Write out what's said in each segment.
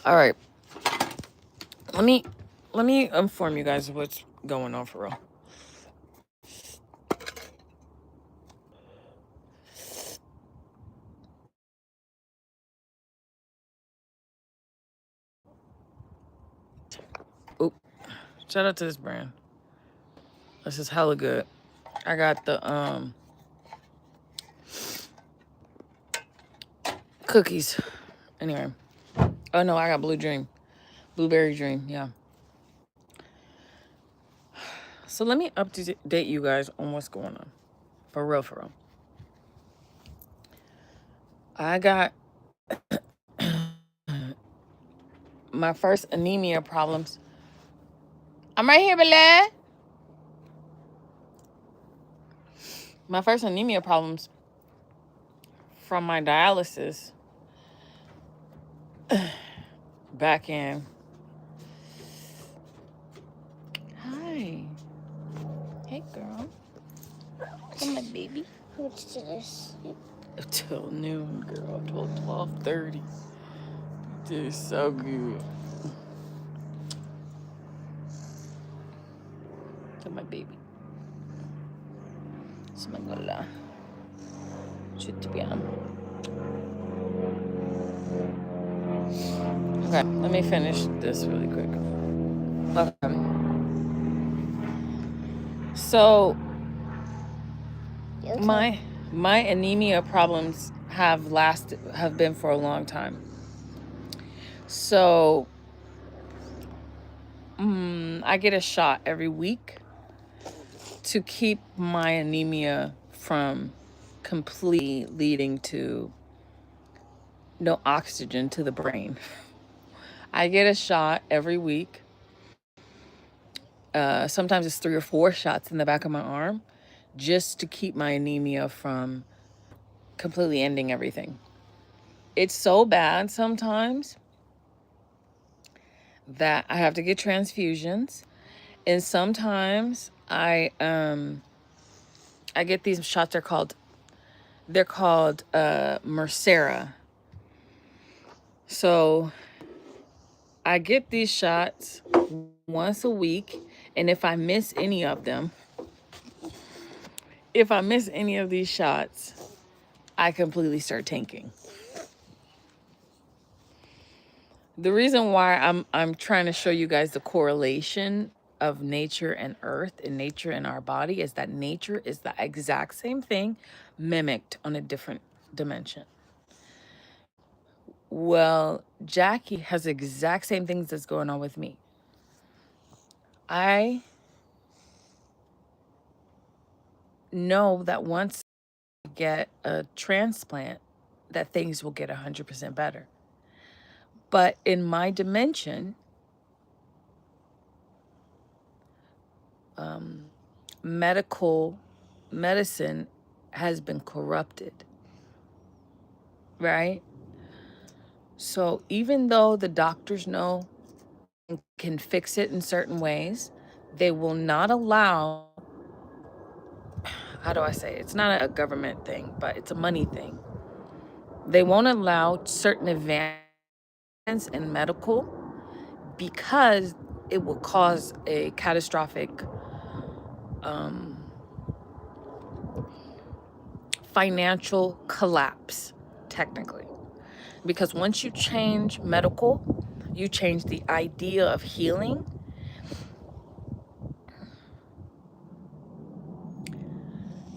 All right. Let me inform you guys of what's going on for real. Oop. Shout out to this brand. This is hella good. I got the cookies. Anyway. Oh no, I got Blue Dream. Blueberry Dream, yeah. So let me update you guys on what's going on. For real, for real. I got my first anemia problems. I'm right here, Bilal. My first anemia problems from my dialysis back in. Hi. Hey, girl. Come on, baby. What's this? Till noon, girl. Till 12:30. It is so good. To my baby. Semangatlah. Okay, let me finish this really quick. Okay. So my anemia problems have been for a long time. So I get a shot every week to keep my anemia from completely leading to no oxygen to the brain. I get a shot every week. Sometimes it's 3 or 4 shots in the back of my arm just to keep my anemia from completely ending everything. It's so bad sometimes that I have to get transfusions, and sometimes I get these shots. They're called Mircera. So I get these shots once a week, and if I miss any of these shots, I completely start tanking. The reason why I'm trying to show you guys the correlation of nature and earth and nature and our body is that nature is the exact same thing mimicked on a different dimension. Well, Jackie has the exact same things that's going on with me. I know that once I get a transplant, that things will get 100% better. But in my dimension, medicine has been corrupted, right? So even though the doctors know and can fix it in certain ways, they will not allow, how do I say, it's not a government thing, but it's a money thing. They won't allow certain advancements in medical because it will cause a catastrophic financial collapse, technically. Because once you change medical, you change the idea of healing.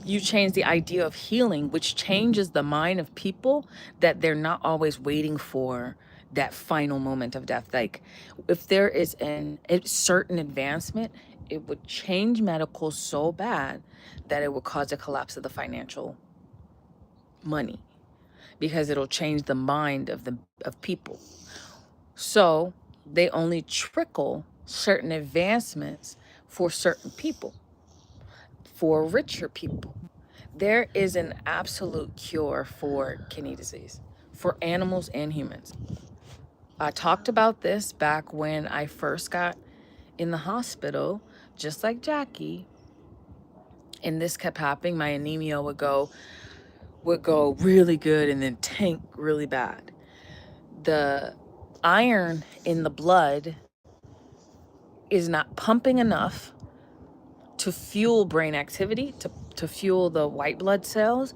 You change the idea of healing, which changes the mind of people that they're not always waiting for that final moment of death. Like if there is a certain advancement, it would change medical so bad that it would cause a collapse of the financial money because it'll change the mind of people. So they only trickle certain advancements for certain people, for richer people. There is an absolute cure for kidney disease for animals and humans. I talked about this back when I first got in the hospital, just like Jackie, and this kept happening. My anemia would go really good and then tank really bad. The iron in the blood is not pumping enough to fuel brain activity, to fuel the white blood cells,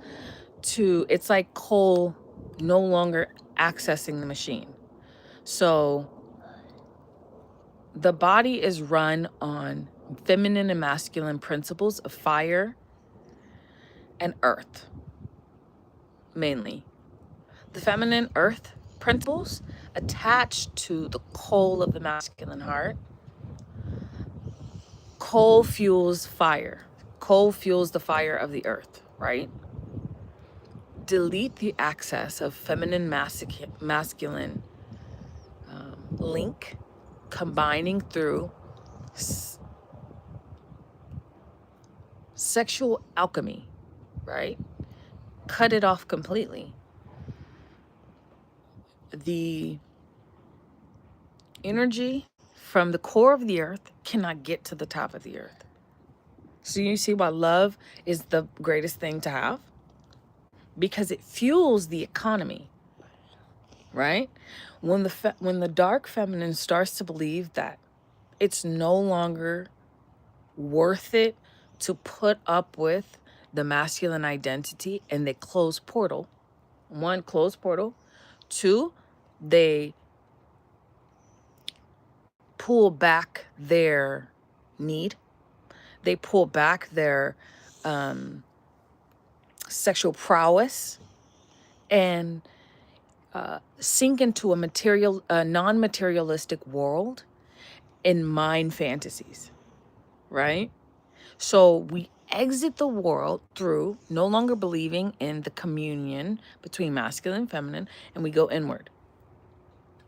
it's like coal no longer accessing the machine. So the body is run on feminine and masculine principles of fire and earth, mainly. The feminine earth principles attached to the coal of the masculine heart. Coal fuels fire. Coal fuels the fire of the earth, right? Delete the access of feminine masculine link, combining through sexual alchemy, right? Cut it off completely. The energy from the core of the earth cannot get to the top of the earth. So you see why love is the greatest thing to have? Because it fuels the economy, right? When the dark feminine starts to believe that it's no longer worth it to put up with the masculine identity, and they close portal. One, close portal. Two, they pull back their need. They pull back their sexual prowess and sink into a non-materialistic world in mind fantasies, right? So we exit the world through no longer believing in the communion between masculine and feminine, and we go inward,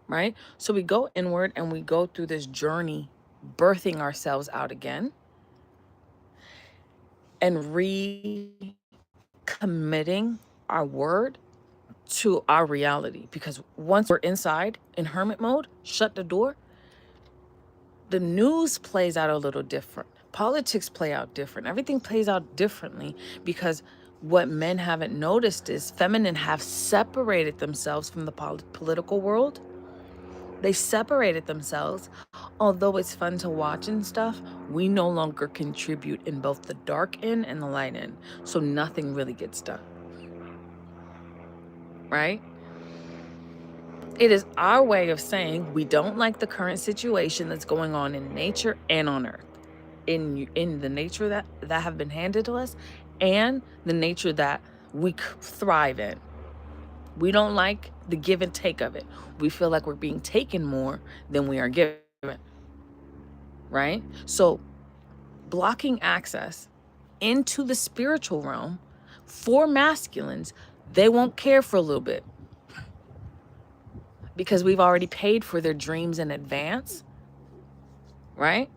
right? So we go inward and we go through this journey, birthing ourselves out again and recommitting our word to our reality. Because once we're inside in hermit mode, shut the door, the news plays out a little different. Politics play out different. Everything plays out differently because what men haven't noticed is feminine have separated themselves from the political world. They separated themselves. Although it's fun to watch and stuff, we no longer contribute in both the dark end and the light end. So nothing really gets done. Right? It is our way of saying we don't like the current situation that's going on in nature and on earth. In the nature that have been handed to us and the nature that we thrive in. We don't like the give and take of it. We feel like we're being taken more than we are given, right? So blocking access into the spiritual realm for masculines, they won't care for a little bit because we've already paid for their dreams in advance, right?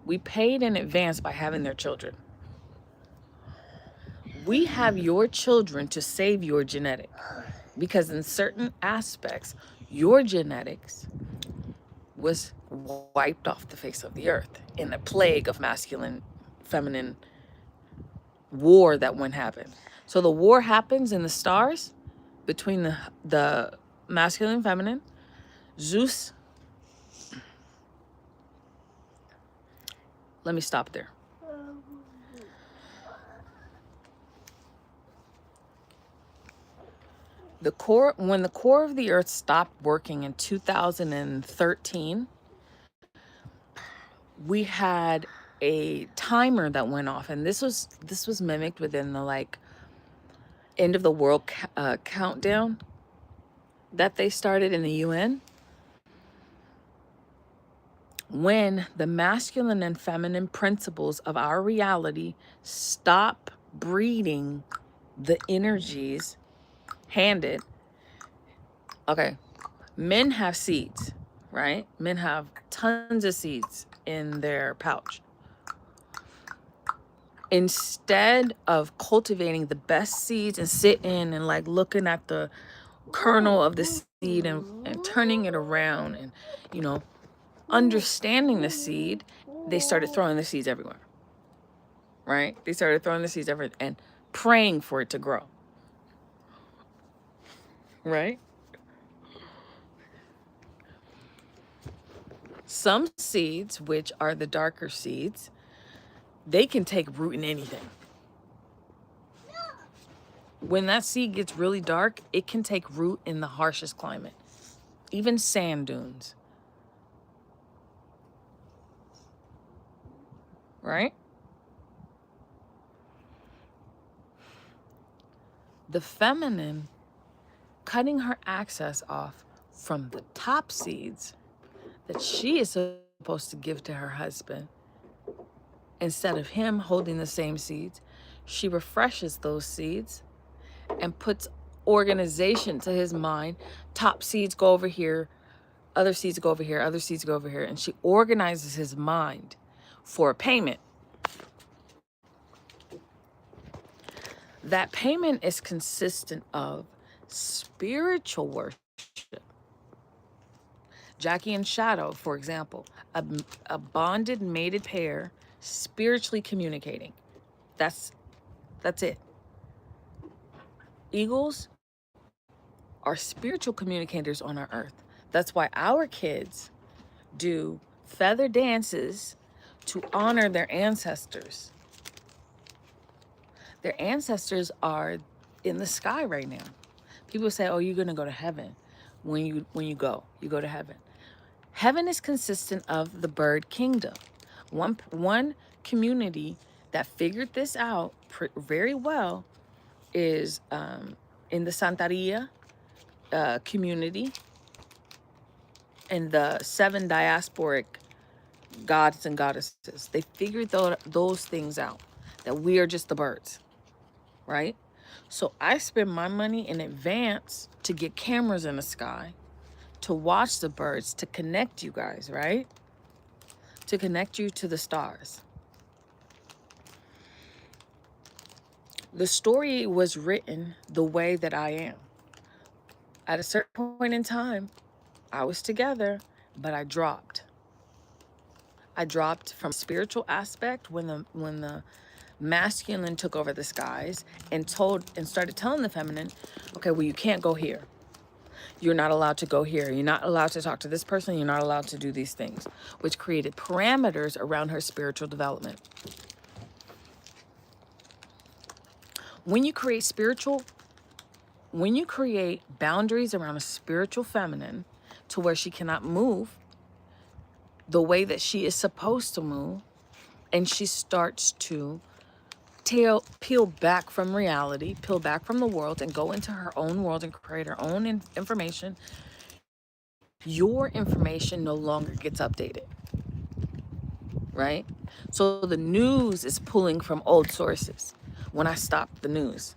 We paid in advance by having their children. We have your children to save your genetic, because in certain aspects, your genetics was wiped off the face of the earth in a plague of masculine, feminine war that wouldn't happen. So the war happens in the stars between the masculine and feminine. Zeus, let me stop there. When the core of the earth stopped working in 2013, we had a timer that went off, and this was mimicked within the end of the world countdown that they started in the UN. When the masculine and feminine principles of our reality stop breeding the energies handed. Okay, men have seeds, right? Men have tons of seeds in their pouch. Instead of cultivating the best seeds and sitting and looking at the kernel of the seed and turning it around and, understanding the seed, they started throwing the seeds everywhere, right? They started throwing the seeds everywhere and praying for it to grow, right? Some seeds, which are the darker seeds, they can take root in anything. When that seed gets really dark, it can take root in the harshest climate, even sand dunes, right? The feminine cutting her access off from the top seeds that she is supposed to give to her husband, instead of him holding the same seeds, she refreshes those seeds and puts organization to his mind. Top seeds go over here, other seeds go over here, other seeds go over here, and she organizes his mind for a payment. That payment is consistent of spiritual worship. Jackie and Shadow, for example, a bonded, mated pair spiritually communicating. That's it. Eagles are spiritual communicators on our earth. That's why our kids do feather dances to honor their ancestors. Their ancestors are in the sky right now. People say, "Oh, you're going to go to heaven when you go to heaven." Heaven is consistent of the bird kingdom. One community that figured this out very well is in the Santeria community and the 7 diasporic gods and goddesses. They figured those things out, that we are just the birds, right? So I spend my money in advance to get cameras in the sky, to watch the birds, to connect you guys, right? To connect you to the stars. The story was written the way that I am. At a certain point in time, I was together, but I dropped. I dropped from spiritual aspect when the masculine took over the skies and started telling the feminine, okay, well, you can't go here. You're not allowed to go here. You're not allowed to talk to this person. You're not allowed to do these things, which created parameters around her spiritual development. When you create boundaries around a spiritual feminine to where she cannot move the way that she is supposed to move, and she starts to peel back from reality, peel back from the world, and go into her own world and create her own information, your information no longer gets updated, right? So the news is pulling from old sources. When I stop the news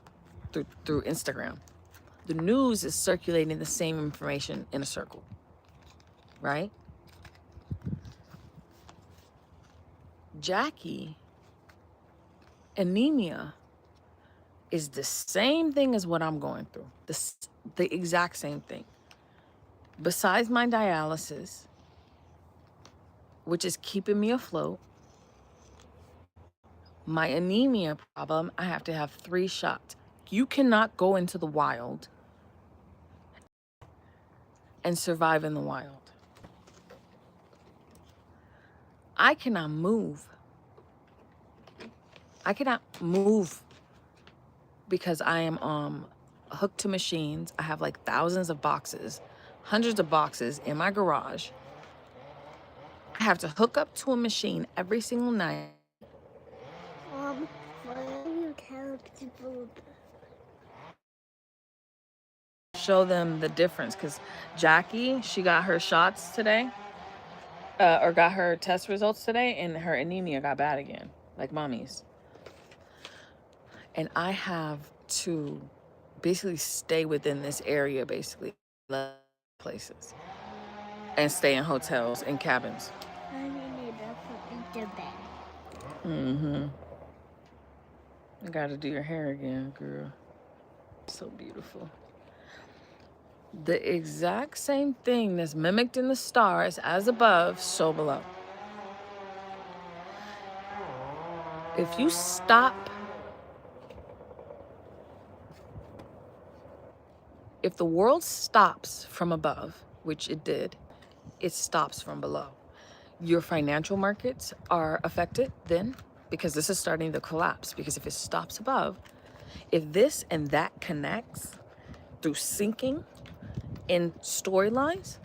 through Instagram, the news is circulating the same information in a circle, right? Jackie, anemia is the same thing as what I'm going through. The exact same thing. Besides my dialysis, which is keeping me afloat, my anemia problem, I have to have 3 shots. You cannot go into the wild and survive in the wild. I cannot move. I cannot move because I am hooked to machines. I have like thousands of boxes, hundreds of boxes in my garage. I have to hook up to a machine every single night. Why do you tell people? Show them the difference, because Jackie, she got her shots today, or got her test results today, and her anemia got bad again, like mommy's. And I have to basically stay within this area, basically, places, and stay in hotels and cabins. Mm-hmm. I gotta do your hair again, girl. So beautiful. The exact same thing that's mimicked in the stars, as above, so below. If you stop, if the world stops from above, which it did, it stops from below. Your financial markets are affected then, because this is starting to collapse. Because if it stops above, if this and that connects through syncing in storylines,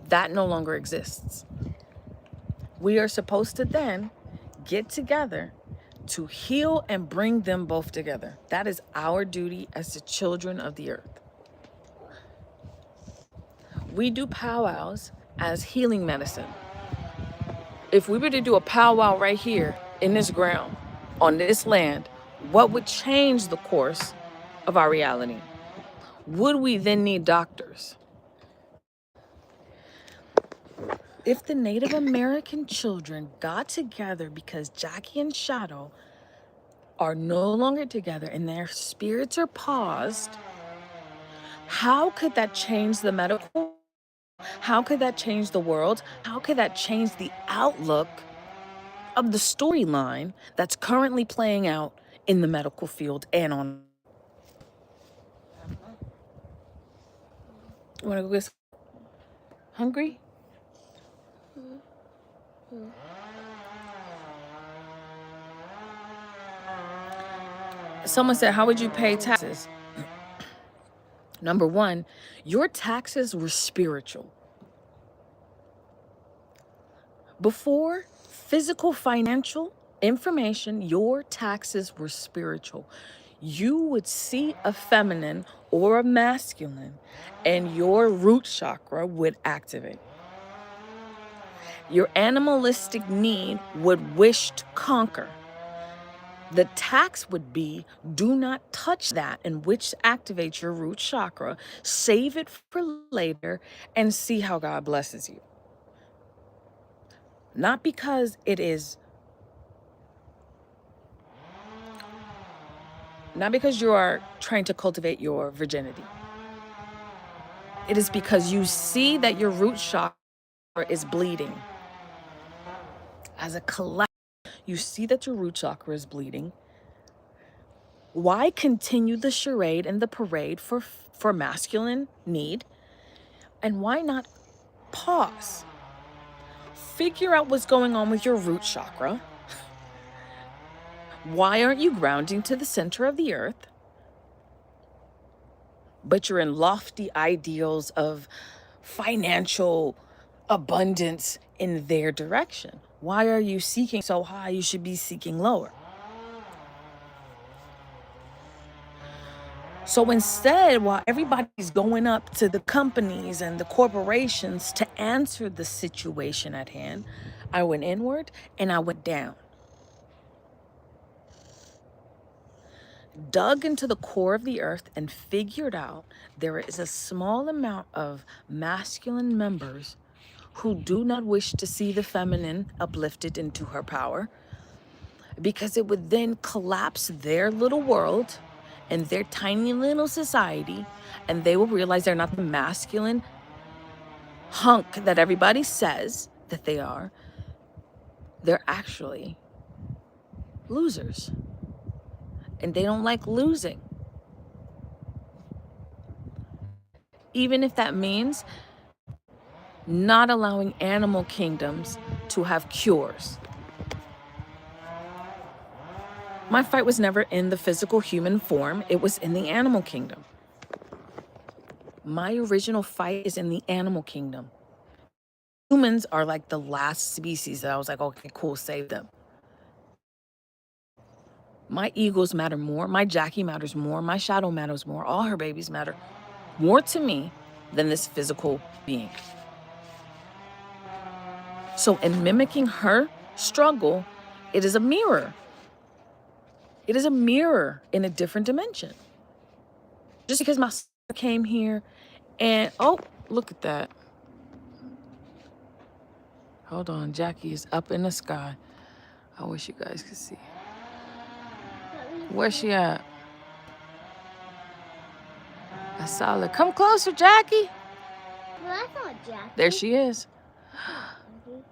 that no longer exists. We are supposed to then get together to heal and bring them both together. That is our duty as the children of the earth. We do powwows as healing medicine. If we were to do a powwow right here in this ground, on this land, what would change the course of our reality? Would we then need doctors? If the Native American children got together because Jackie and Shadow are no longer together and their spirits are paused, how could that change the medical? How could that change the world? How could that change the outlook of the storyline that's currently playing out in the medical field and on? You wanna go get hungry? Someone said, how would you pay taxes? Number one, your taxes were spiritual. Before physical financial information, your taxes were spiritual. You would see a feminine or a masculine, and your root chakra would activate. Your animalistic need would wish to conquer. The tax would be, do not touch that, in which activates your root chakra, save it for later, and see how God blesses you. Not because it is, not because you are trying to cultivate your virginity. It is because you see that your root chakra is bleeding. As a collective, you see that your root chakra is bleeding. Why continue the charade and the parade for masculine need? And why not pause? Figure out what's going on with your root chakra. Why aren't you grounding to the center of the earth? But you're in lofty ideals of financial abundance in their direction. Why are you seeking so high? You should be seeking lower. So instead, while everybody's going up to the companies and the corporations to answer the situation at hand, I went inward and I went down. Dug into the core of the earth and figured out there is a small amount of masculine members who do not wish to see the feminine uplifted into her power, because it would then collapse their little world and their tiny little society, and they will realize they're not the masculine hunk that everybody says that they are. They're actually losers, and they don't like losing. Even if that means not allowing animal kingdoms to have cures. My fight was never in the physical human form, it was in the animal kingdom. My original fight is in the animal kingdom. Humans are like the last species that I was like, okay, cool, save them. My egos matter more, my Jackie matters more, my shadow matters more, all her babies matter more to me than this physical being. So in mimicking her struggle, it is a mirror. It is a mirror in a different dimension. Just because my sister came here and, oh, look at that. Hold on, Jackie is up in the sky. I wish you guys could see. Where's she at? I saw her. Come closer, Jackie. Well, that's not Jackie. There she is.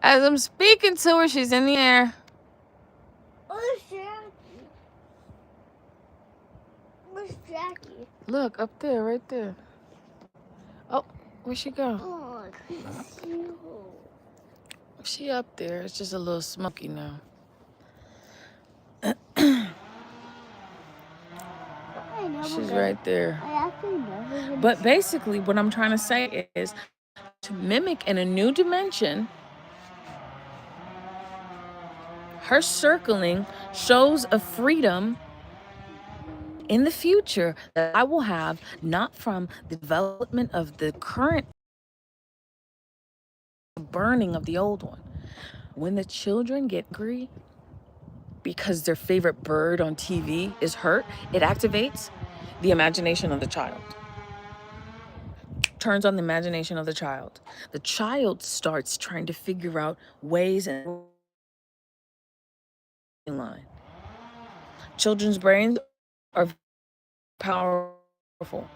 As I'm speaking to her, she's in the air. Where's Jackie? Where's Jackie? Look, up there, right there. Oh, where'd she go? Oh, I couldn't see her. She up there. It's just a little smoky now. I never She's got- right there. I actually never. But basically, what I'm trying to say is to mimic in a new dimension, her circling shows a freedom in the future that I will have, not from the development of the current burning of the old one. When the children get angry because their favorite bird on TV is hurt, it activates the imagination of the child. Turns on the imagination of the child. The child starts trying to figure out ways and line. Children's brains are powerful.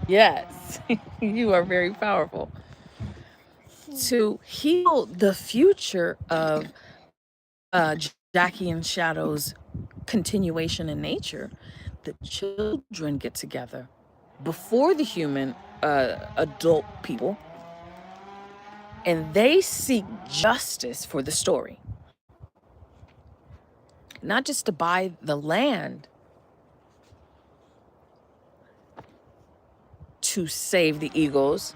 Yes, you are very powerful. To heal the future of Jackie and Shadow's continuation in nature, the children get together before the human adult people, and they seek justice for the story. Not just to buy the land to save the eagles,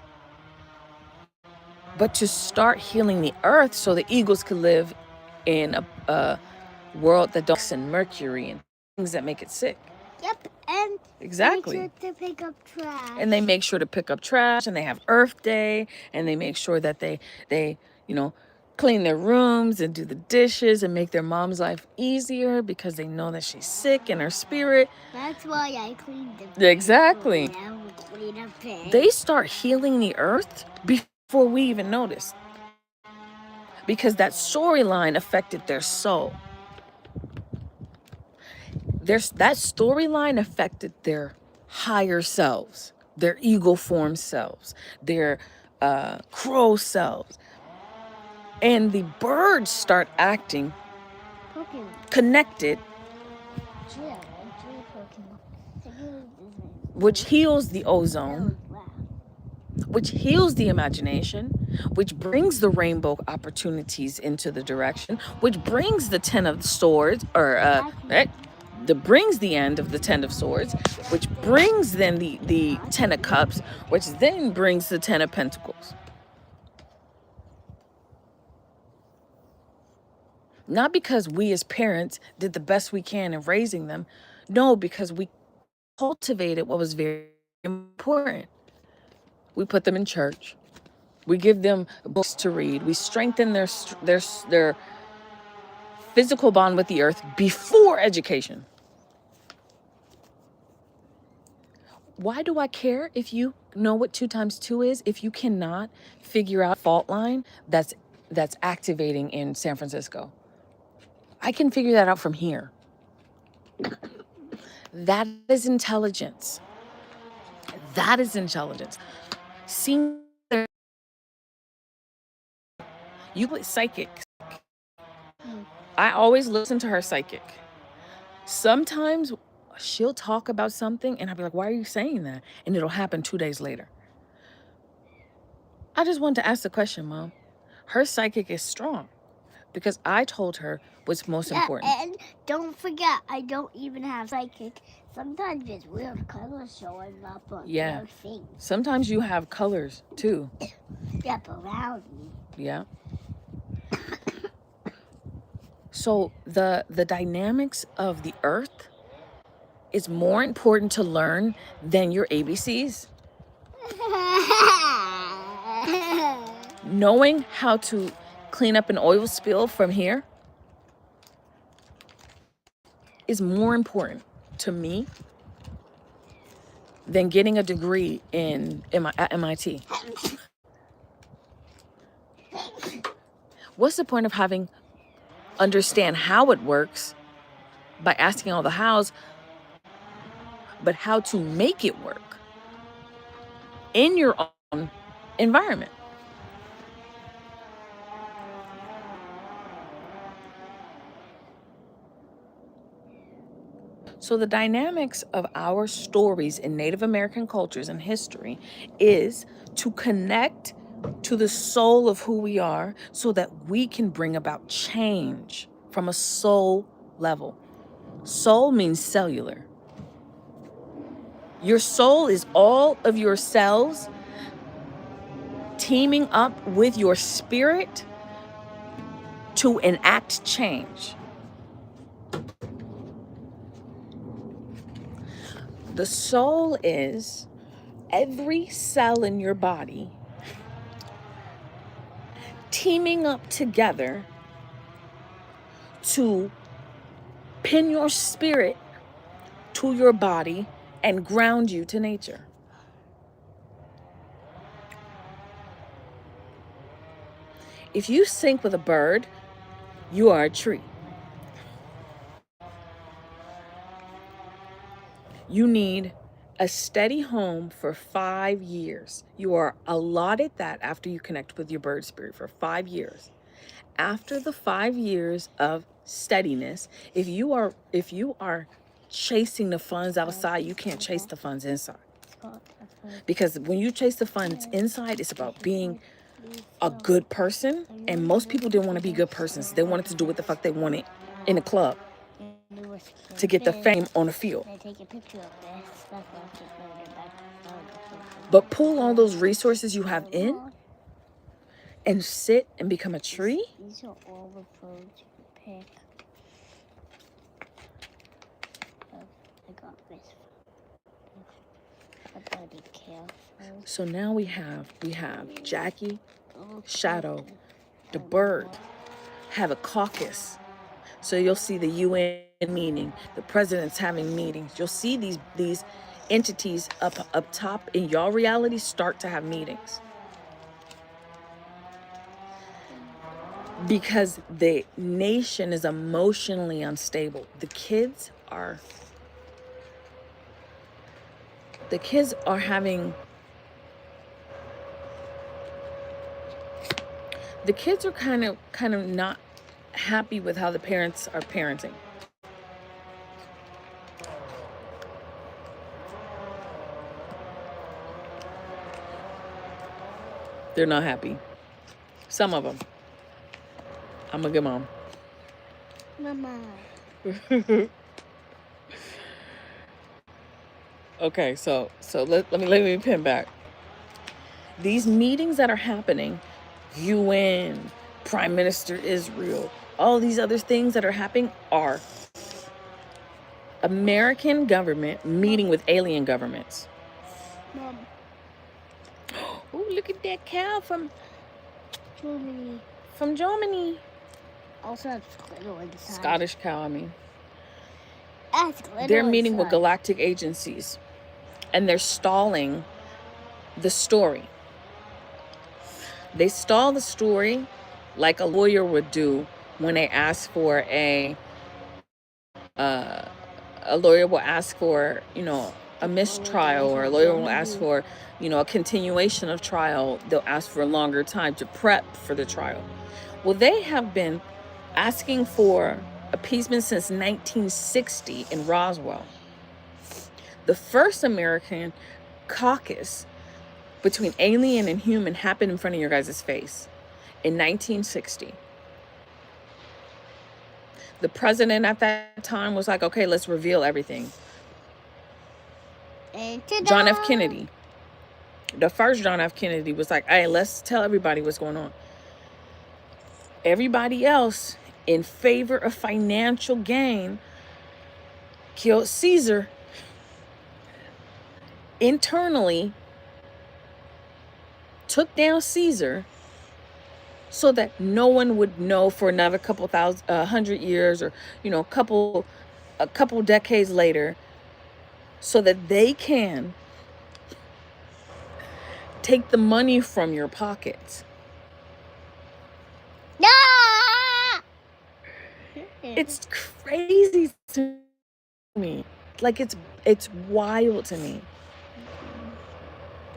but to start healing the earth so the eagles could live in a world that don't and mercury and things that make it sick. Yep, and Exactly. make sure to pick up trash. And they make sure to pick up trash, and they have Earth Day, and they make sure that they clean their rooms and do the dishes and make their mom's life easier because they know that she's sick in her spirit. That's why I cleaned the Exactly. Now we clean up pig. They start healing the earth before we even notice, because that storyline affected their soul. That storyline affected their higher selves, their eagle form selves, their crow selves. And the birds start acting Pokemon. connected, Yeah, actually Pokemon. which heals the ozone, Wow. which heals the imagination, which brings the rainbow opportunities into the direction, which brings the 10 of swords, brings the end of the 10 of swords, which brings then the 10 of cups, which then brings the 10 of pentacles. Not because we as parents did the best we can in raising them. No, because we cultivated what was very important. We put them in church. We give them books to read. We strengthen their physical bond with the earth before education. Why do I care if you know what 2 times 2 is if you cannot figure out fault line that's activating in San Francisco? I can figure that out from here. That is intelligence. That is intelligence. Seeing you play psychic. I always listen to her psychic. Sometimes she'll talk about something and I'll be like, why are you saying that? And it'll happen 2 days later. I just wanted to ask the question, Mom. Her psychic is strong because I told her what's most important. And don't forget, I don't even have psychic. Sometimes it's weird colors showing up on their things. Sometimes you have colors too. Yep, around me. Yeah. So the dynamics of the earth is more important to learn than your ABCs. Knowing how to clean up an oil spill from here is more important to me than getting a degree at MIT. What's the point of understand how it works by asking all the hows, but how to make it work in your own environment? So the dynamics of our stories in Native American cultures and history is to connect to the soul of who we are so that we can bring about change from a soul level. Soul means cellular. Your soul is all of your cells teaming up with your spirit to enact change. The soul is every cell in your body teaming up together to pin your spirit to your body and ground you to nature. If you sync with a bird, you are a tree. You need a steady home for 5 years. You are allotted that after you connect with your bird spirit for 5 years. After the 5 years of steadiness, if you are chasing the funds outside, you can't chase the funds inside. Because when you chase the funds inside, it's about being a good person. And most people didn't want to be good persons. They wanted to do what the fuck they wanted in a club to get the fame on the field. But pull all those resources you have in and sit and become a tree. These are all the birds you can pick. I got this. I gotta be careful. So now we have Jackie, Shadow, the bird, have a caucus. So you'll see the UN meeting, the president's having meetings. You'll see these entities up top in your reality start to have meetings. Because the nation is emotionally unstable. The kids are kind of not happy with how the parents are parenting. They're not happy. Some of them. I'm a good mom. Mama. Okay, so let me pin back. These meetings that are happening, UN, Prime Minister Israel, all these other things that are happening are American government meeting with alien governments. Mom. Oh, look at that cow from Germany. From Germany. Also has glitter inside. Scottish cow, I mean. That's glitter They're meeting inside. with galactic agencies, and they're stalling the story. They stall the story like a lawyer would do when they ask for a lawyer will ask for, a mistrial, or a lawyer will ask for, a continuation of trial. They'll ask for a longer time to prep for the trial. Well, they have been asking for appeasement since 1960 in Roswell. The first American caucus between alien and human happened in front of your guys' face in 1960. The president at that time was like, okay, let's reveal everything. John F. Kennedy. The first John F. Kennedy was like, hey, let's tell everybody what's going on. Everybody else, in favor of financial gain, killed Caesar. Internally, took down Caesar so that no one would know for another couple hundred years, or a couple decades later, so that they can take the money from your pockets. No! It's crazy to me. Like, it's wild to me.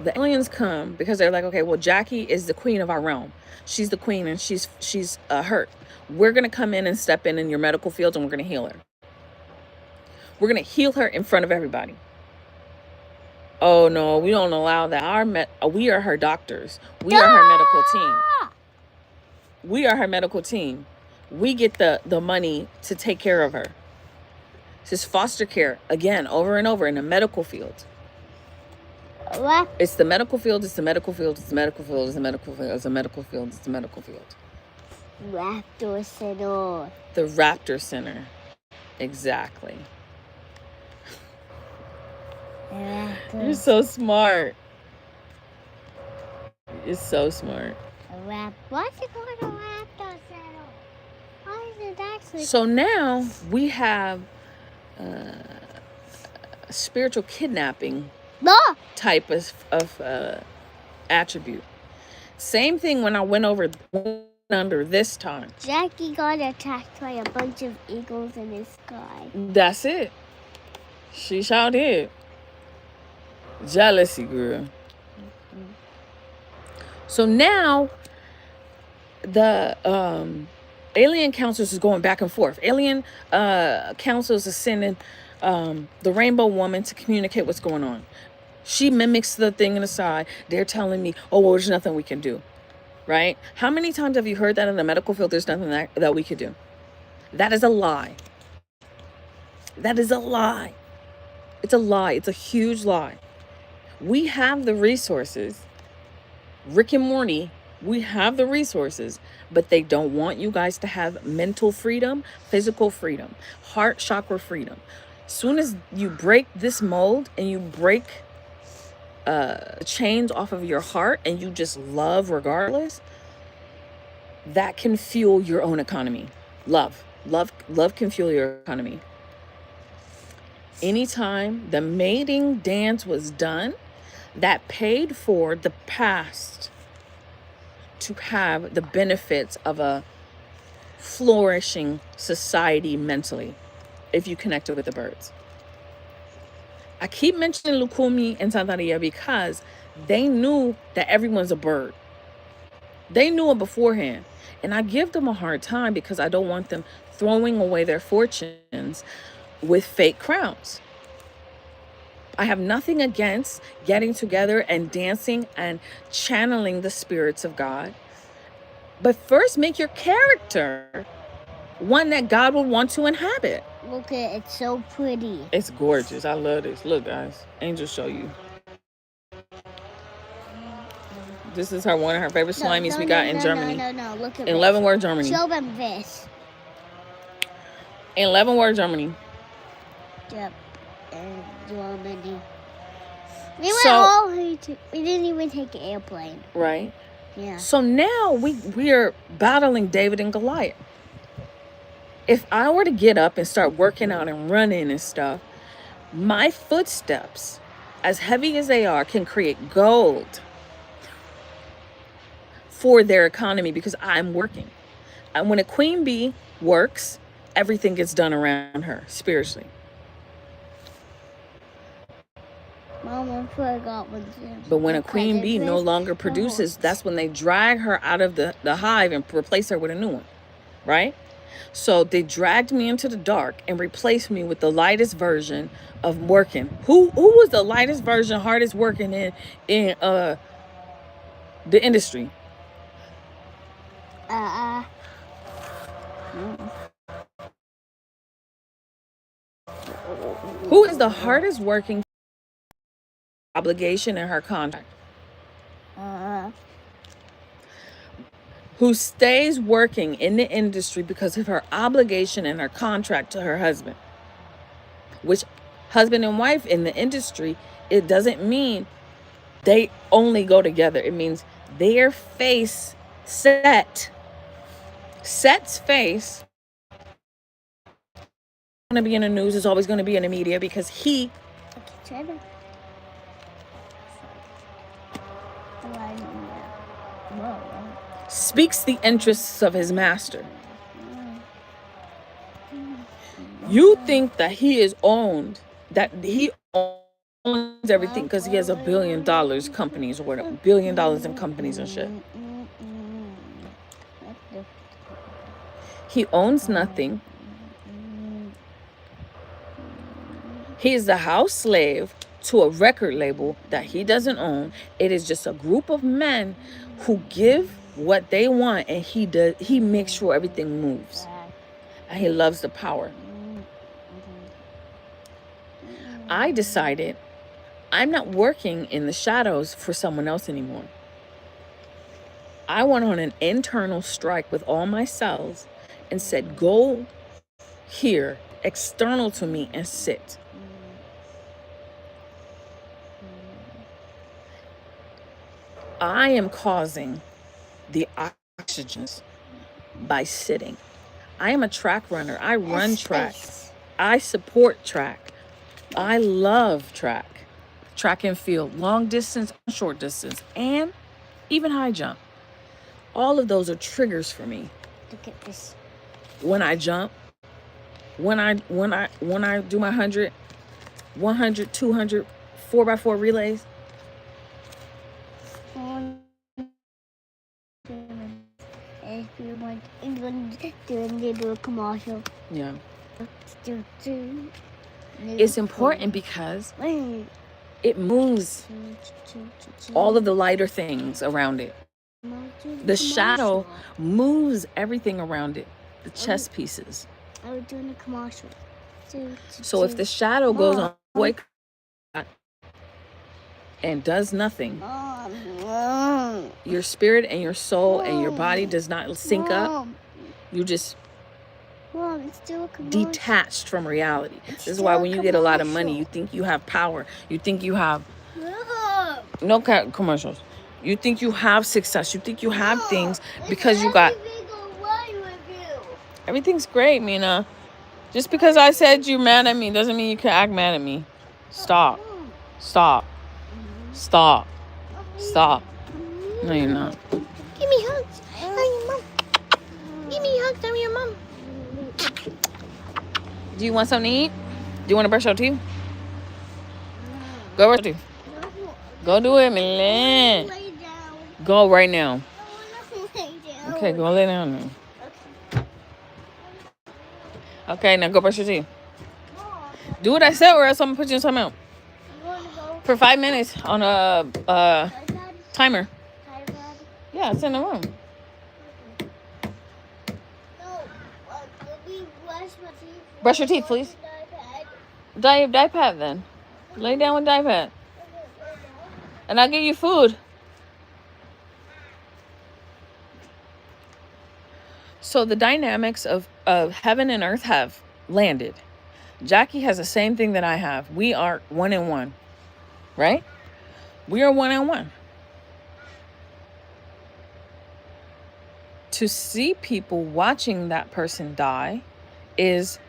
The aliens come because they're like, okay, well, Jackie is the queen of our realm. She's the queen, and she's hurt. We're going to come in and step in your medical field, and we're going to heal her. We're going to heal her in front of everybody. Oh no, we don't allow that. We are her doctors. We are her medical team. We are her medical team. We get the money to take care of her. This is foster care, again, over and over in the medical field. What? It's the medical field, it's the medical field, it's the medical field, it's the medical field, it's the medical field, it's the medical field. Raptor Center. The Raptor Center. Exactly. You're so smart. You're so smart. What's it called a Raptor Center? Why is it actually? So now we have spiritual kidnapping type of attribute. Same thing when I went under this time. Jackie got attacked by a bunch of eagles in the sky. That's it. She sure did. Jealousy, girl. So now the alien councils is going back and forth. Alien councils is sending the Rainbow Woman to communicate what's going on. She mimics the thing in the side. They're telling me, oh, well, there's nothing we can do. Right? How many times have you heard that in the medical field? There's nothing that we could do. That is a lie. That is a lie. It's a lie. It's a huge lie. We have the resources. Rick and Morty, we have the resources, but they don't want you guys to have mental freedom, physical freedom, heart chakra freedom. As soon as you break this mold and you break chains off of your heart and you just love regardless, that can fuel your own economy. Love can fuel your economy. Anytime the mating dance was done, that paid for the past to have the benefits of a flourishing society mentally, if you connected with the birds. I keep mentioning Lukumi and Santeria because they knew that everyone's a bird. They knew it beforehand. And I give them a hard time because I don't want them throwing away their fortunes with fake crowns. I have nothing against getting together and dancing and channeling the spirits of God. But first, make your character one that God would want to inhabit. Look at it, it's so pretty. It's gorgeous. I love this. Look, guys, Angel show you. This is one of her favorite slimies we got in Germany. No, look at in Leavenworth, Germany. Show them this. In Leavenworth, Germany. Yep, in Germany. We didn't even take an airplane. Right. Yeah. So now we are battling David and Goliath. If I were to get up and start working out and running and stuff, my footsteps, as heavy as they are, can create gold for their economy because I'm working. And when a queen bee works, everything gets done around her spiritually. Mama forgot but when a queen bee no longer produces, that's when they drag her out of the hive and replace her with a new one, right? So they dragged me into the dark and replaced me with the lightest version of working. Who was the lightest version, hardest working in the industry? Who is the hardest working obligation in her contract? Who stays working in the industry because of her obligation and her contract to her husband. Which husband and wife in the industry, it doesn't mean they only go together. It means their face Set's face going to be in the news, is always going to be in the media because he speaks the interests of his master. You think that he is owned, that he owns everything because he has $1 billion companies or whatever, $1 billion in companies and shit. He owns nothing. He is the house slave to a record label that he doesn't own. It is just a group of men who give what they want, and he makes sure everything moves. And he loves the power. I decided I'm not working in the shadows for someone else anymore. I went on an internal strike with all my cells and said, go here, external to me, and sit. I am causing the oxygens by sitting. I am a track runner. I run track. I support track. I love track and field, long distance, short distance, and even high jump. All of those are triggers for me. Look at this. When I jump, when I do my 100, 200, 4x4 relays. If you want England to do a commercial. Yeah. It's important because it moves all of the lighter things around it. The shadow moves everything around it, the chess pieces. I was doing a commercial. So if the shadow goes on boycott and does nothing, your spirit and your soul and your body does not sync up, you just detached from reality. This is why when you get a lot of money, you think you have power. You think you have no commercials. You think you have success. You think you have things because you got. Everything's great, Mina. Just because I said you're mad at me doesn't mean you can act mad at me. Stop. Stop. Stop. Stop. No, you're not. Give me hugs. I'm your mom. Give me hugs. I'm your mom. Do you want something to eat? Do you want to brush your teeth? Go brush your teeth. Go do it, Milan. Go right now. Okay, go lay down now. Okay, now go brush your teeth. Do what I said, or else I'm gonna put you in something else. For 5 minutes on a timer. Yeah, it's in the room. Brush your teeth, please. Dipad then. Lay down with dipad. And I'll give you food. So the dynamics of heaven and earth have landed. Jackie has the same thing that I have. We are 1 and 1. Right? We are 1 and 1. To see people watching that person die is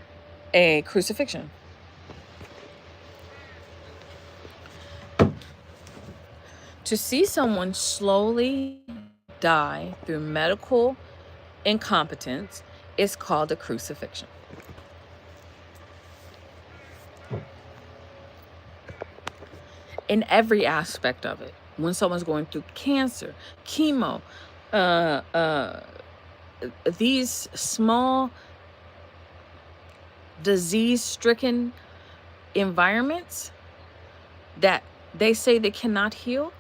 a crucifixion. To see someone slowly die through medical incompetence is called a crucifixion. In every aspect of it. When someone's going through cancer, chemo, these small disease-stricken environments that they say they cannot heal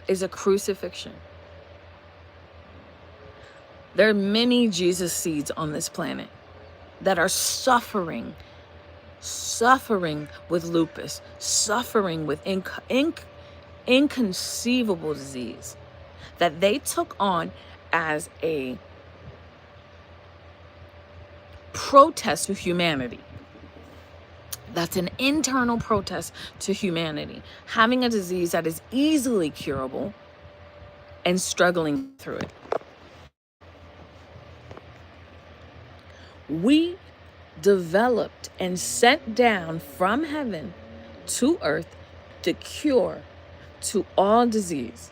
is a crucifixion. There are many Jesus seeds on this planet that are suffering with lupus, suffering with inconceivable disease that they took on as a protest to humanity. That's an internal protest to humanity, having a disease that is easily curable and struggling through it. We developed and sent down from heaven to earth the cure to all disease.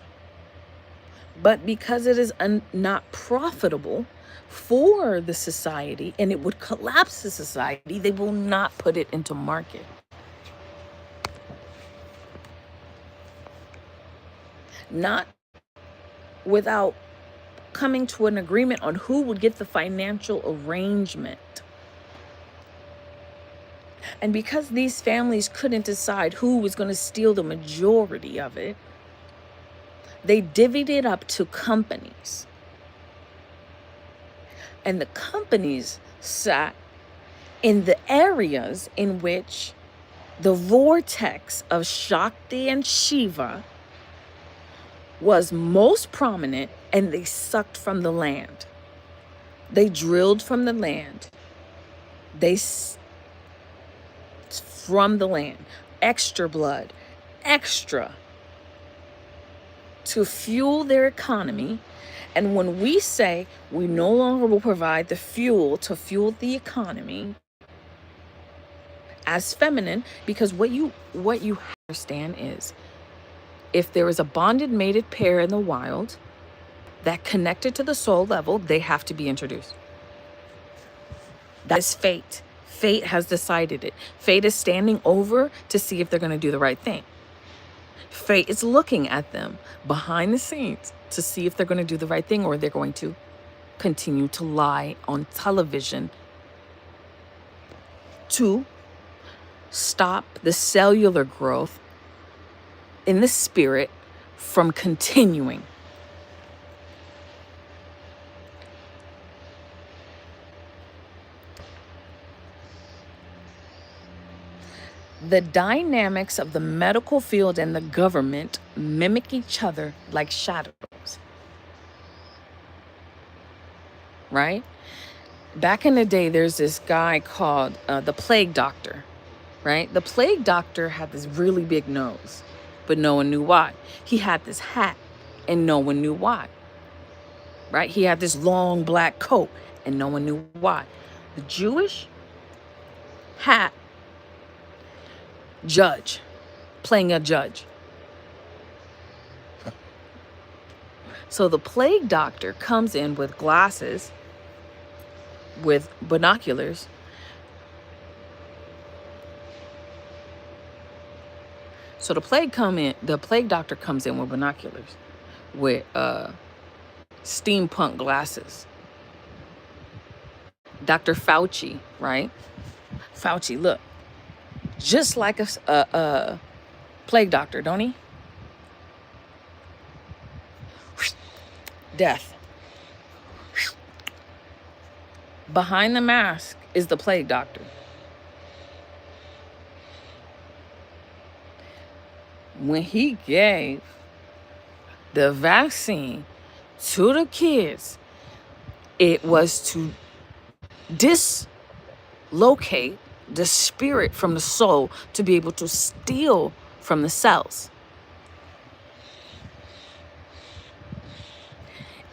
But because it is not profitable for the society and it would collapse the society, they will not put it into market. Not without coming to an agreement on who would get the financial arrangement. And because these families couldn't decide who was going to steal the majority of it, they divvied it up to companies. And the companies sat in the areas in which the vortex of Shakti and Shiva was most prominent, and they sucked from the land. They drilled from the land. From the land, extra blood, extra, to fuel their economy. And when we say we no longer will provide the fuel to fuel the economy as feminine, because what you understand is, if there is a bonded mated pair in the wild that connected to the soul level, they have to be introduced. That is fate. Fate has decided it. Fate is standing over to see if they're going to do the right thing. Fate is looking at them behind the scenes to see if they're going to do the right thing, or they're going to continue to lie on television to stop the cellular growth in the spirit from continuing. The dynamics of the medical field and the government mimic each other like shadows. Right? Back in the day, there's this guy called the plague doctor. Right? The plague doctor had this really big nose, but no one knew why. He had this hat, and no one knew why. Right? He had this long black coat, and no one knew why. The Jewish hat judge, playing a judge. So the plague doctor comes in with glasses, with binoculars. So the plague doctor comes in with binoculars, with steampunk glasses. Dr. Fauci, right? Fauci, look, just like a plague doctor, don't he? Death. Behind the mask is the plague doctor. When he gave the vaccine to the kids, it was to dislocate the spirit from the soul, to be able to steal from the cells.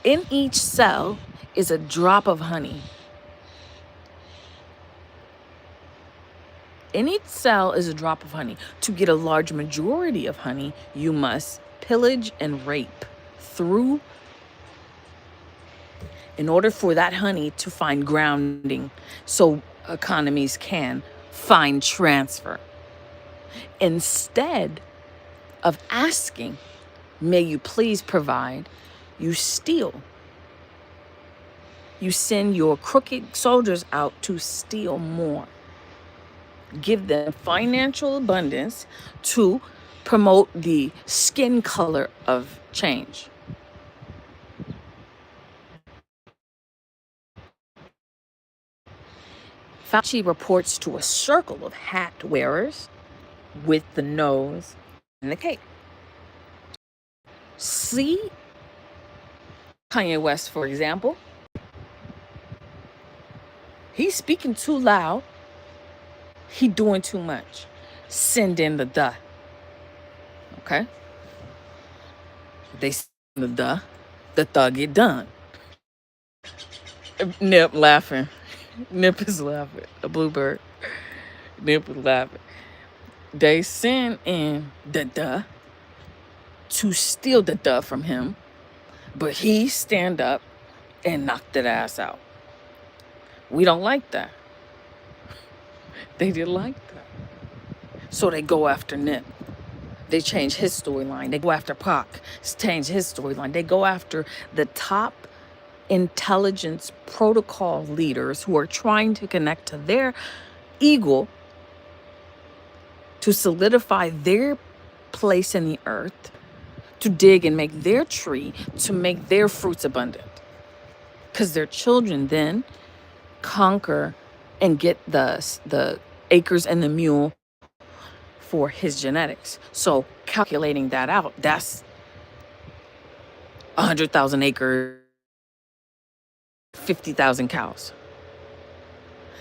In each cell is a drop of honey. In each cell is a drop of honey. To get a large majority of honey, you must pillage and rape in order for that honey to find grounding, so economies can find transfer. Instead of asking, may you please provide, you steal. You send your crooked soldiers out to steal more. Give them financial abundance to promote the skin color of change. Fauci reports to a circle of hat wearers with the nose and the cape. See Kanye West, for example. He's speaking too loud. He doing too much. Send in the duh. Okay? They send the thug get done. Nip laughing. Nip is laughing. A bluebird. Nip is laughing. They send in the duh to steal the duh from him, but he stand up and knock that ass out. We don't like that. They didn't like that. So they go after Nip. They change his storyline. They go after Pac. Change his storyline. They go after the top intelligence protocol leaders who are trying to connect to their eagle to solidify their place in the earth, to dig and make their tree, to make their fruits abundant. Because their children then conquer and get the acres and the mule for his genetics. So calculating that out, that's 100,000 acres, 50,000 cows.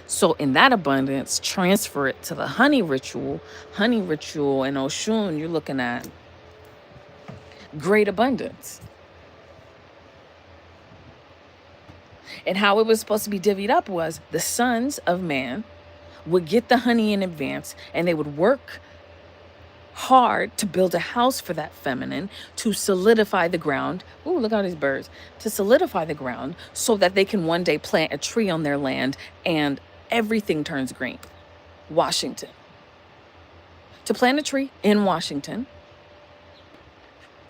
So in that abundance, transfer it to the honey ritual. Honey ritual and Oshun, you're looking at great abundance. And how it was supposed to be divvied up was the sons of man would get the honey in advance, and they would work hard to build a house for that feminine, to solidify the ground. Ooh, look at all these birds. To solidify the ground so that they can one day plant a tree on their land and everything turns green. Washington. To plant a tree in Washington,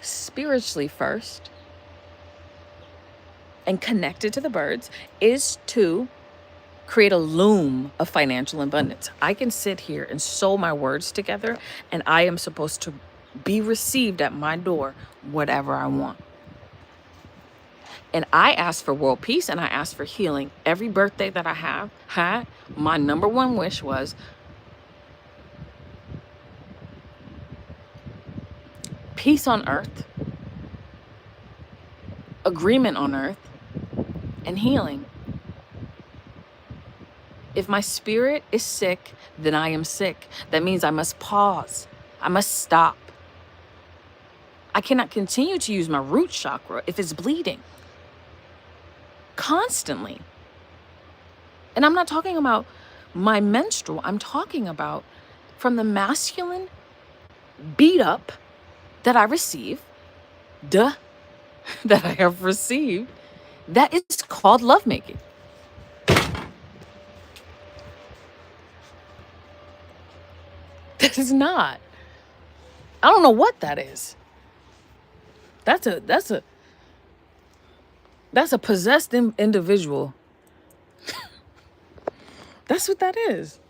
spiritually first, and connected to the birds, is to create a loom of financial abundance. I can sit here and sew my words together, and I am supposed to be received at my door whatever I want. And I ask for world peace, and I ask for healing. Every birthday that I have had, my number one wish was peace on earth, agreement on earth, and healing. If my spirit is sick, then I am sick. That means I must pause. I must stop. I cannot continue to use my root chakra if it's bleeding constantly. And I'm not talking about my menstrual. I'm talking about from the masculine beat up that I receive, that I have received, that is called lovemaking. That is not. I don't know what that is. That's a possessed individual. That's what that is.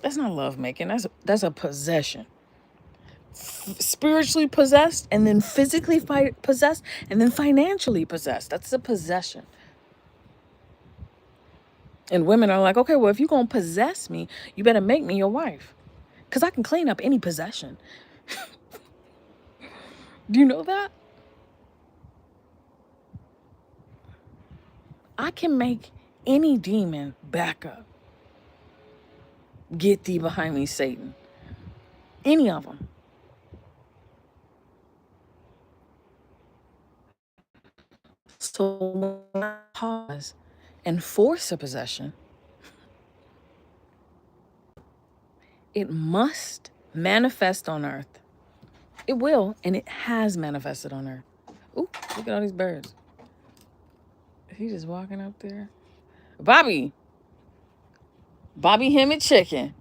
That's not lovemaking. That's a possession. Spiritually possessed, and then physically possessed, and then financially possessed. That's a possession. And women are like, okay, well, if you're going to possess me, you better make me your wife. Because I can clean up any possession. Do you know that? I can make any demon back up. Get thee behind me, Satan. Any of them. So when I pause and force a possession, it must manifest on earth. It will, and it has manifested on earth. Ooh, look at all these birds. He just walking up there. Bobby, him and chicken.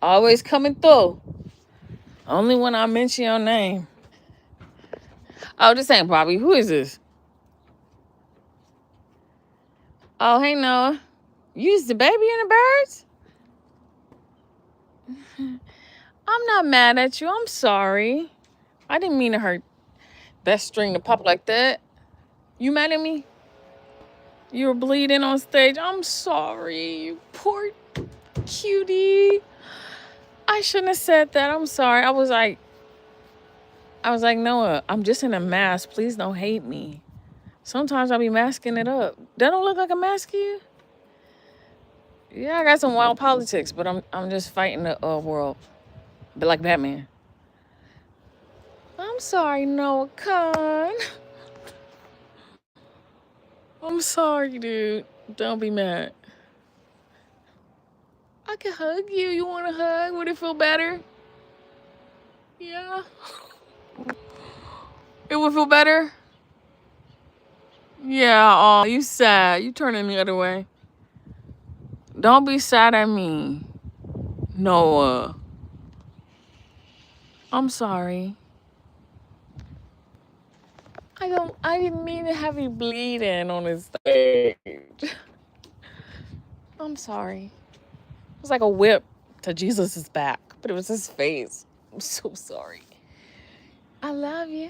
Always coming through. Only when I mention your name. Oh, this ain't Bobby. Who is this? Oh, hey, Noah. You just the baby and the birds? I'm not mad at you. I'm sorry. I didn't mean to hurt that string to pop like that. You mad at me? You were bleeding on stage. I'm sorry. You poor cutie. I shouldn't have said that. I'm sorry. I was like, Noah, I'm just in a mask. Please don't hate me. Sometimes I'll be masking it up. That don't look like a mask to you? Yeah, I got some wild politics, but I'm just fighting the world. But like Batman. I'm sorry, Noah Khan. I'm sorry, dude. Don't be mad. I can hug you. You want a hug? Would it feel better? Yeah. It would feel better? Yeah, oh, you sad. You turning the other way. Don't be sad at me. Noah. I'm sorry. I didn't mean to have you bleeding on the stage. I'm sorry. It was like a whip to Jesus' back. But it was his face. I'm so sorry. I love you.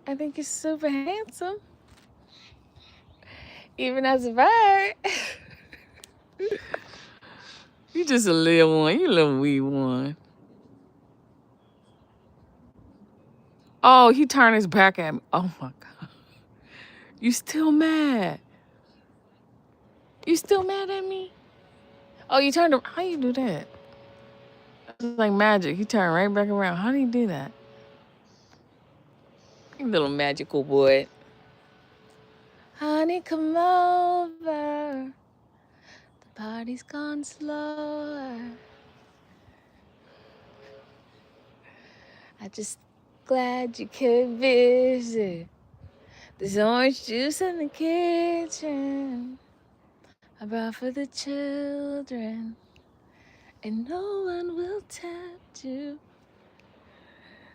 I think you're super handsome. Even as a bird. You just a little one. You a little wee one. Oh, he turned his back at me. Oh my God. You still mad? You still mad at me? Oh, you turned. How you do that? It's like magic. He turned right back around. How do you do that? You little magical boy. Honey, come over. The party's gone slower. I just glad you could visit. There's orange juice in the kitchen. I brought for the children. And no one will tempt you.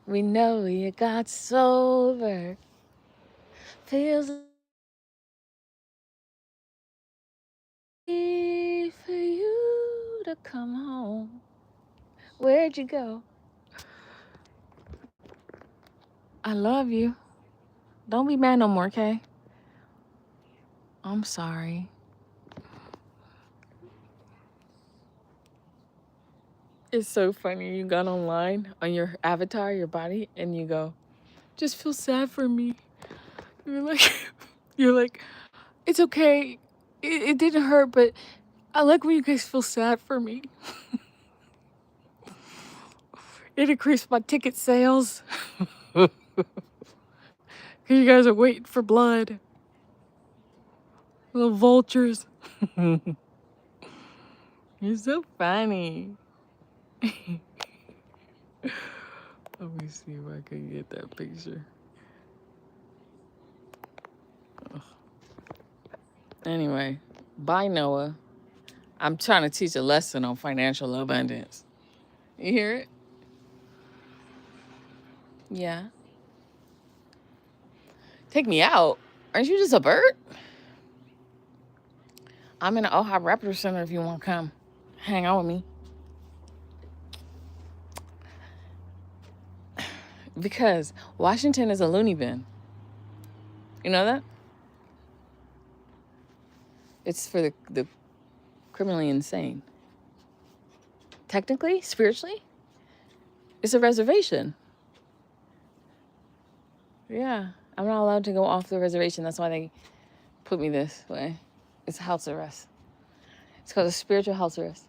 We know you got sober. Feels like for you to come home. Where'd you go? I love you. Don't be mad no more, okay? I'm sorry. It's so funny. You got online on your avatar, your body, and you go, just feel sad for me. You're like, it's okay. It didn't hurt, but I like when you guys feel sad for me. It increased my ticket sales. Because you guys are waiting for blood. Little vultures. You're so funny. Let me see if I can get that picture. Ugh. Anyway, bye, Noah. I'm trying to teach a lesson on financial abundance. You hear it? Yeah. Take me out. Aren't you just a bird? I'm in the Ojai Raptor Center if you want to come. Hang out with me. Because Washington is a loony bin. You know that? It's for the criminally insane. Technically, spiritually, it's a reservation. Yeah, I'm not allowed to go off the reservation. That's why they put me this way. It's house arrest. It's called a spiritual house arrest.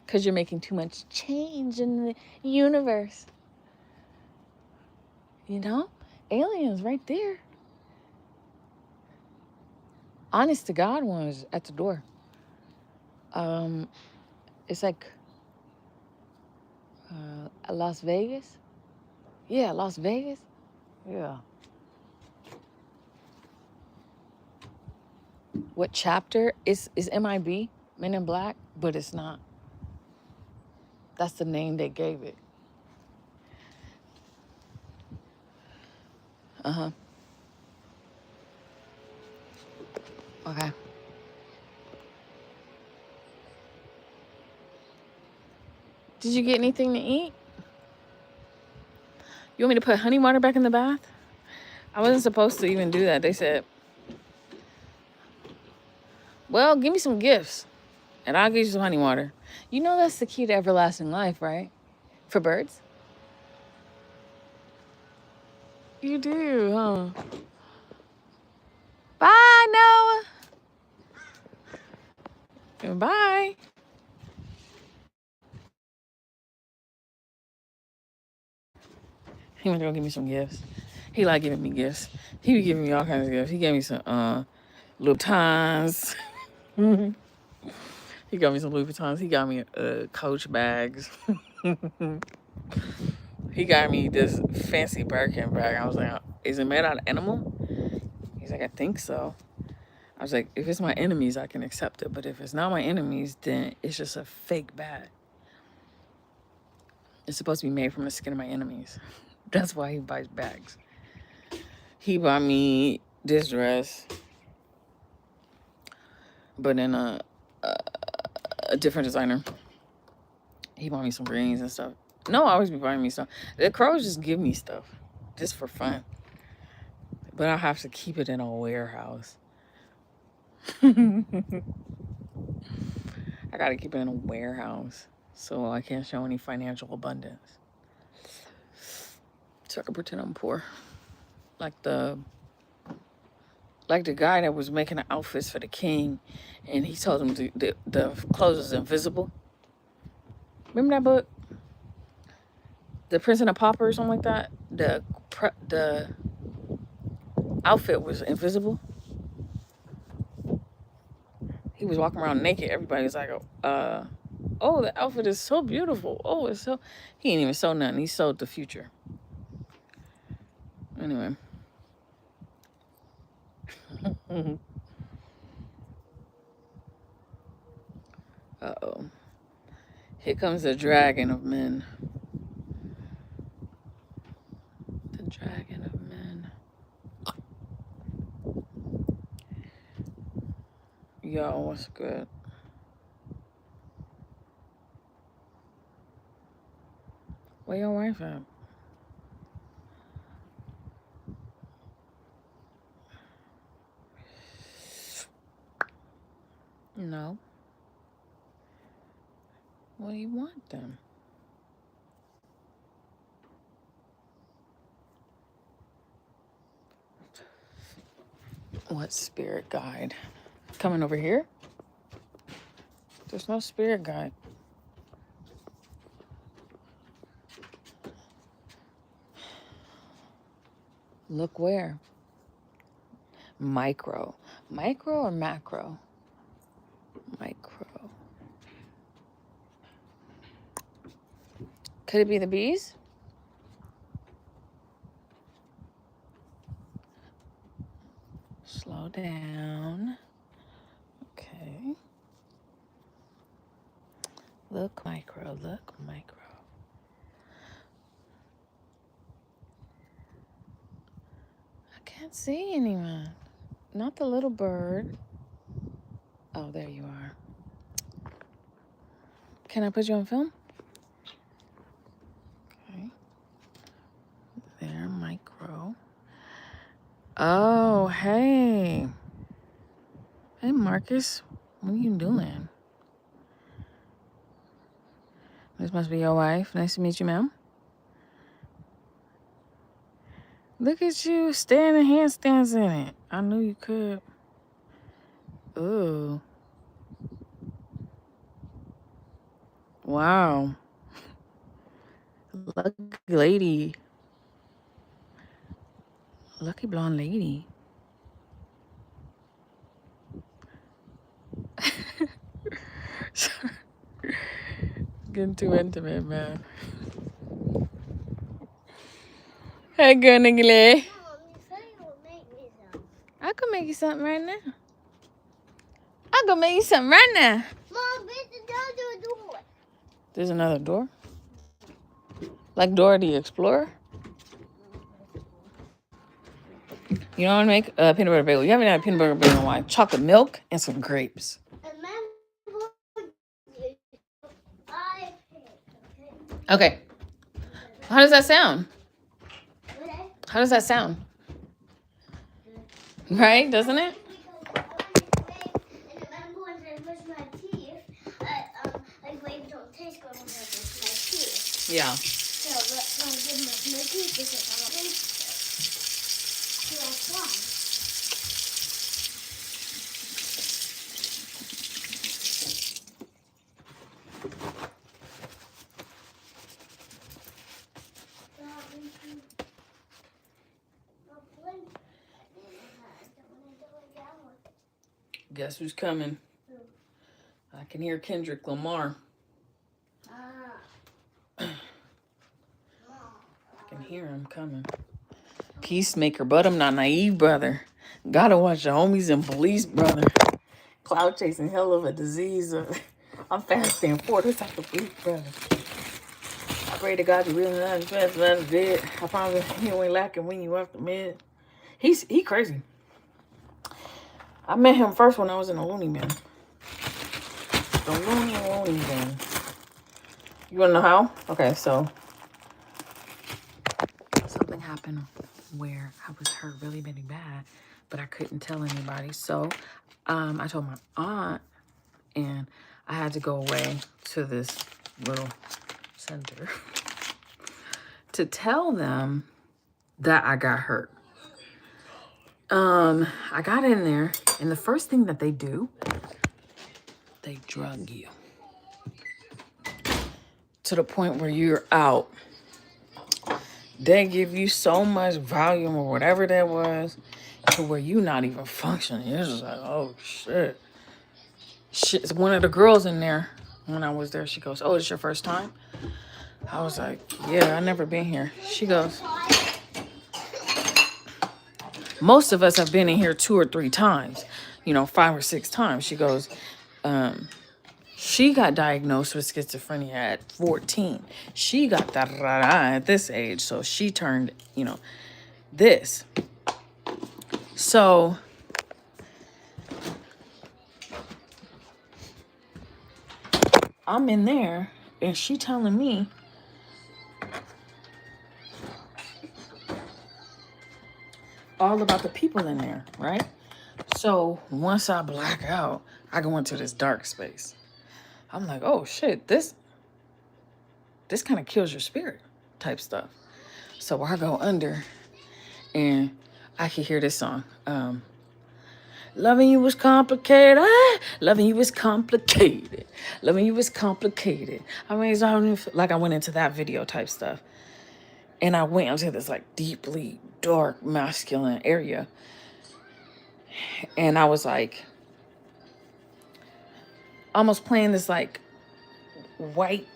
Because you're making too much change in the universe. You know? Aliens right there. Honest to God one is at the door. It's like Las Vegas. Yeah, Las Vegas. Yeah. What chapter is MIB, Men in Black, but it's not. That's the name they gave it. Uh-huh. Okay. Did you get anything to eat? You want me to put honey water back in the bath? I wasn't supposed to even do that. They said, well, give me some gifts and I'll give you some honey water. You know that's the key to everlasting life, right? For birds? You do, huh? Bye, Noah. Bye. He went to go give me some gifts. He like giving me gifts. He be giving me all kinds of gifts. He gave me some Louboutins. He got me some Louboutins. He got me Coach bags. He got me this fancy Birkin bag. I was like, is it made out of animal? He's like, I think so. I was like, if it's my enemies, I can accept it. But if it's not my enemies, then it's just a fake bag. It's supposed to be made from the skin of my enemies. That's why he buys bags. He bought me this dress, but in a different designer. He bought me some greens and stuff. No, I always be buying me stuff. The crows just give me stuff just for fun. But I have to keep it in a warehouse. I gotta keep it in a warehouse so I can't show any financial abundance. So I can pretend I'm poor. Like the guy that was making the outfits for the king, and he told him the clothes was invisible. Remember that book? The Prince and the Pauper or something like that? The outfit was invisible. He was walking around naked. Everybody was like, oh, the outfit is so beautiful. Oh, it's so... He ain't even sold nothing. He sold the future. Anyway. Uh-oh. Here comes the dragon of men. The dragon of men. Yo, what's good? Where your wife at? No. What do you want then? What spirit guide? Coming over here? There's no spirit guide. Look where? Micro. Micro or macro? Micro. Could it be the bees? Slow down. Okay. Look micro, look micro. I can't see anyone. Not the little bird. Oh, there you are. Can I put you on film? Okay. There, micro. Oh, hey. Hey, Marcus. What are you doing? This must be your wife. Nice to meet you, ma'am. Look at you standing handstands in it. I knew you could. Ooh. Wow. Lucky lady. Lucky blonde lady. Getting too intimate, man. Hey, good nigga. Mom, you said you would make me some. I could make you something right now. I could make you something right now. Mom, there's another door. There's another door? Like Dora the Explorer? You know what I make? Peanut butter bagel. You haven't had a peanut butter bagel in a while. Chocolate milk and some grapes. Okay. How does that sound? How does that sound? Right? Doesn't it? Yeah. Guess who's coming? I can hear Kendrick Lamar. I can hear him coming. Peacemaker, but I'm not naive, brother. Gotta watch the homies and police, brother. Cloud chasing, hell of a disease. I'm fasting 4 times a week, brother. I pray to God you really not as fast as I did. I promise you ain't lacking when you off the mid. He crazy. I met him first when I was in a loony bin. The loony bin. You want to know how? Okay, so something happened where I was hurt really, really bad, but I couldn't tell anybody. So I told my aunt, and I had to go away to this little center to tell them that I got hurt. I got in there, and the first thing that they do, they drug you to the point where you're out. They give you so much volume or whatever that was to where you're not even functioning. You're just like, oh shit. One of the girls in there, when I was there, she goes, oh, it's your first time? I was like, yeah, I never been here. She goes, most of us have been in here 2 or 3 times, 5 or 6 times. She goes, she got diagnosed with schizophrenia at 14. She got that at this age. So she turned, this. So I'm in there and she telling me all about the people in there, right? So once I black out, I go into this dark space. I'm like, oh shit, this kind of kills your spirit type stuff. So I go under and I can hear this song. Loving you was complicated. Loving you was complicated. Loving you was complicated. I mean, it's like I went into that video type stuff. And I went into this like deeply dark masculine area. And I was like, almost playing this like white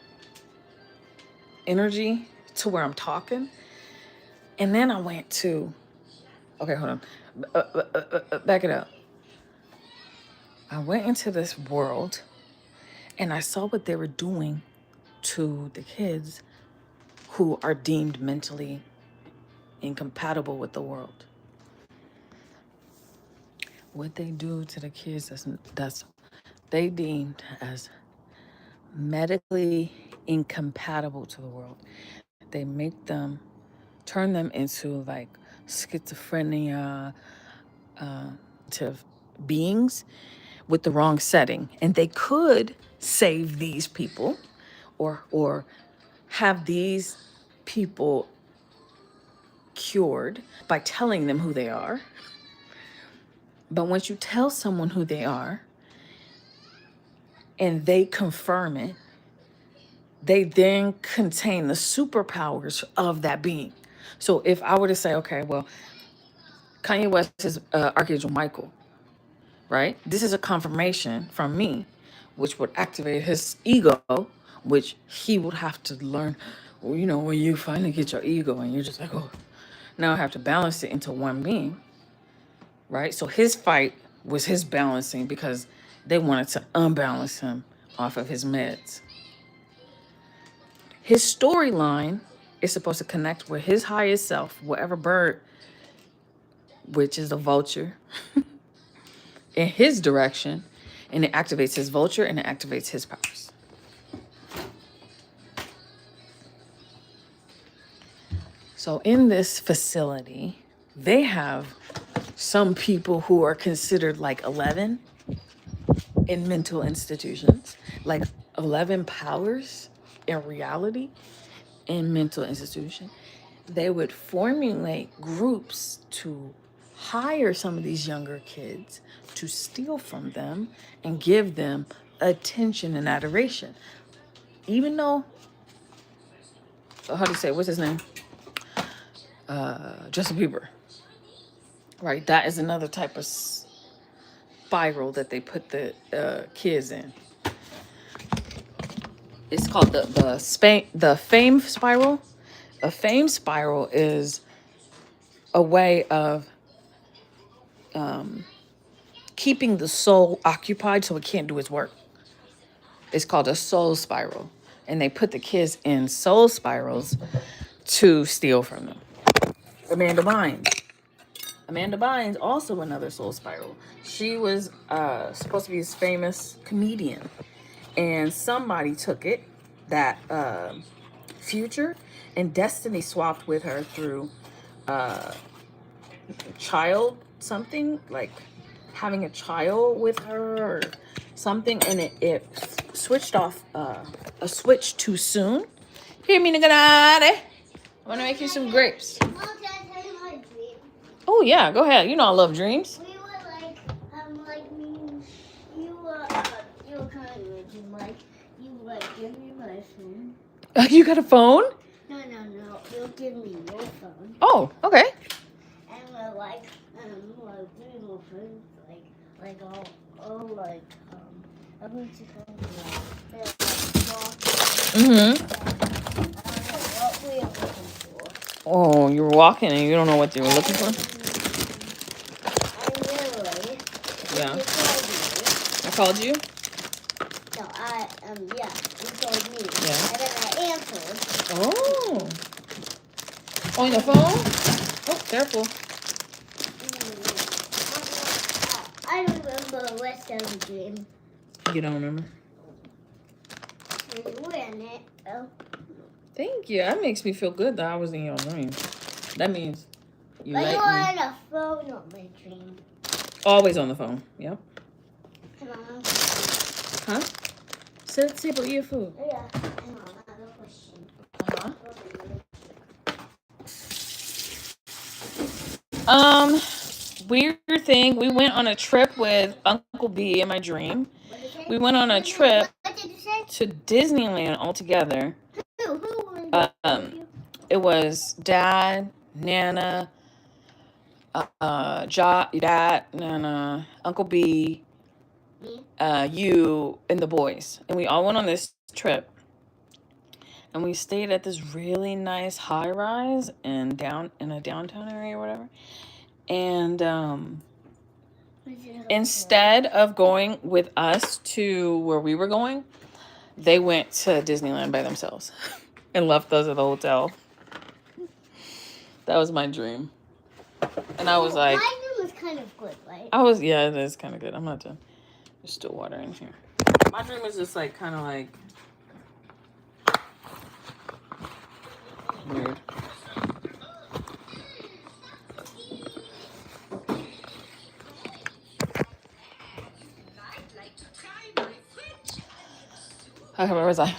energy to where I'm talking. And then I went to, okay, hold on. Back it up. I went into this world and I saw what they were doing to the kids who are deemed mentally incompatible with the world. What they do to the kids that's they deemed as medically incompatible to the world. They make them, turn them into like schizophrenia to beings with the wrong setting. And they could save these people or have these people cured by telling them who they are. But once you tell someone who they are and they confirm it, they then contain the superpowers of that being. So if I were to say, okay, well, Kanye West is Archangel Michael, right? This is a confirmation from me, which would activate his ego, which he would have to learn. Well, when you finally get your ego and you're just like, oh, now I have to balance it into one being, right? So his fight was his balancing because they wanted to unbalance him off of his meds. His storyline is supposed to connect with his highest self, whatever bird, which is a vulture, in his direction, and it activates his vulture and it activates his powers. So in this facility, they have some people who are considered like 11 in mental institutions, like 11 powers in reality in mental institution. They would formulate groups to hire some of these younger kids to steal from them and give them attention and adoration. Even though, how do you say, what's his name? Justin Bieber. Right, that is another type of spiral that they put the kids in. It's called the fame spiral. A fame spiral is a way of keeping the soul occupied so it can't do its work. It's called a soul spiral. And they put the kids in soul spirals to steal from them. Amanda Bynes, also another soul spiral. She was supposed to be this famous comedian. And somebody took it that future, and Destiny swapped with her through child something, like having a child with her or something, and it switched off a switch too soon. Here, Mina Ganare. I want to make you some grapes. Mom, can I tell you my dream? Oh yeah, go ahead. You know I love dreams. We were like you were kind of religion, like you like give me my phone. You got a phone? No, you'll give me your phone. Oh, okay. And we're like three more friends, like all like I'm going to come they're like walking. Mm-hmm. I don't know what we are looking for. Oh, you were walking and you don't know what you were looking for? I literally. Yeah. You called me. I called you? No, yeah, you called me. Yeah. And then I answered. Oh. On your phone? Oh, careful. I don't remember the rest of the dream. You don't remember? You were in it. Oh. Thank you. That makes me feel good that I was in your dream. That means you But like you me. were on the phone on my dream. Always on the phone. Yep. Mom. Huh? Say about your food. Yeah. Mom, I have a question. Weird thing. We went on a trip with Uncle B in my dream. What did you say? We went on a trip What did you say? to Disneyland all together. Who was you? It was Dad, Nana, Dad, Nana, Uncle B, Me? you, and the boys. And we all went on this trip. And we stayed at this really nice high rise in a downtown area or whatever. And instead of going with us to where we were going, they went to Disneyland by themselves and left us at the hotel. That was my dream. And I was like... My dream was kind of good, right? Yeah, it is kind of good. I'm not done. There's still water in here. My dream is just like, kind of like... weird. Where was I?